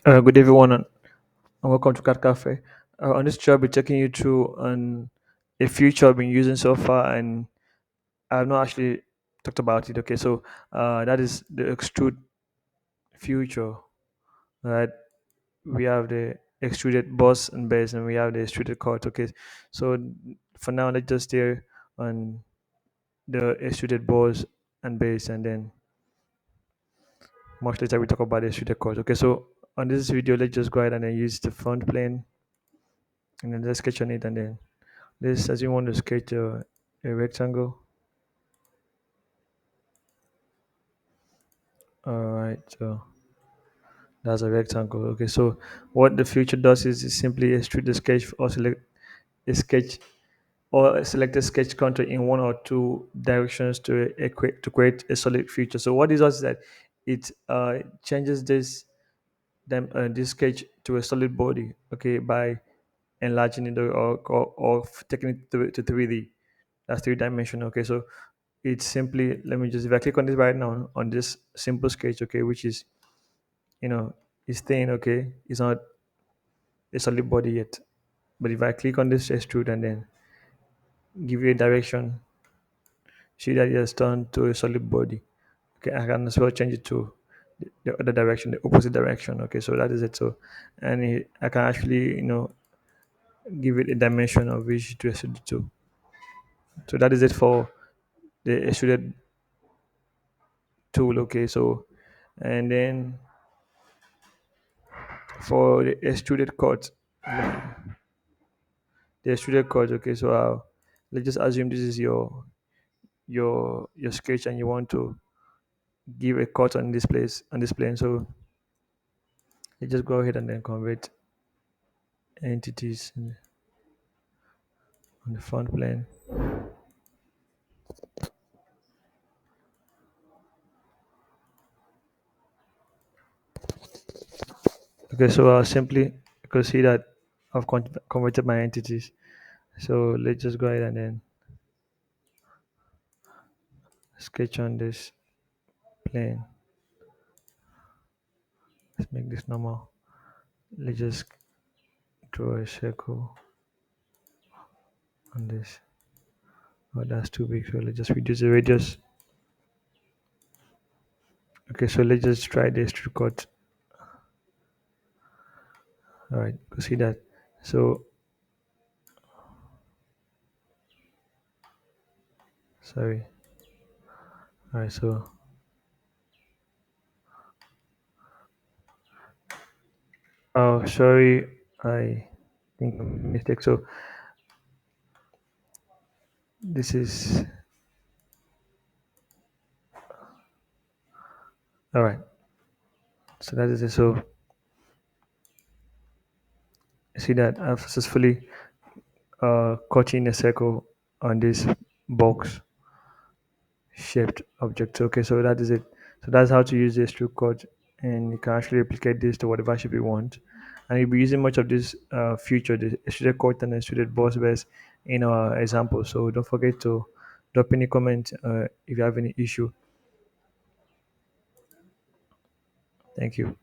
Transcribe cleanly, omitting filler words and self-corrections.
Good day, everyone, and welcome to Cad-Cafe. On this job, we're taking you through on a feature I've been using so far, and I've not actually talked about it. Okay, so that is the extrude future. Right, we have the extruded boss and base, and we have the extruded cut. Okay, so for now, let's just stay on the extruded boss and base, and then much later we talk about the extruded cut. Okay, so on this video, let's just go ahead and then use the front plane, and then let's sketch on it, and then this, as you want to sketch a rectangle. All right, so that's a rectangle. Okay, so what the future does is simply extrude the sketch or select a sketch or select a sketch contour in one or two directions to create a solid feature. So what it does is that it changes this sketch to a solid body. Okay, by enlarging it or taking it to 3D. That's three dimensional. Okay, so it's simply, let me just, if I click on this right now on this simple sketch, okay, which is, you know, it's thin, okay, it's not a solid body yet. But if I click on this extrude and then give you a direction, see that it has turned to a solid body. Okay, I can as well change it to the other direction, the opposite direction. Okay, so that is it. So, and I can actually, give it a dimension of which to extrude it to. So that is it for the extruded tool. Okay, so and then for the extruded cut, okay, so let's just assume this is your sketch and you want to give a cut on this place on this plane. So you just go ahead and then convert entities on the front plane. Okay, so simply, you can see that I've converted my entities. So let's just go ahead and then sketch on this plane. Let's make this normal. Let's just draw a circle on this. Oh, that's too big, so let's just reduce the radius. Okay, so let's just try this to cut. All right, you see that. So sorry. All right, so oh, sorry, I think I made a mistake. So this is all right. So that is it. So you see that I've successfully cut in a circle on this box shaped object. Okay, so that is it. So that's how to use this extrude cut, and you can actually replicate this to whatever shape you want. And you'll be using much of this feature, the extruded cut and extruded boss base in our example. So don't forget to drop any comment if you have any issue. Thank you.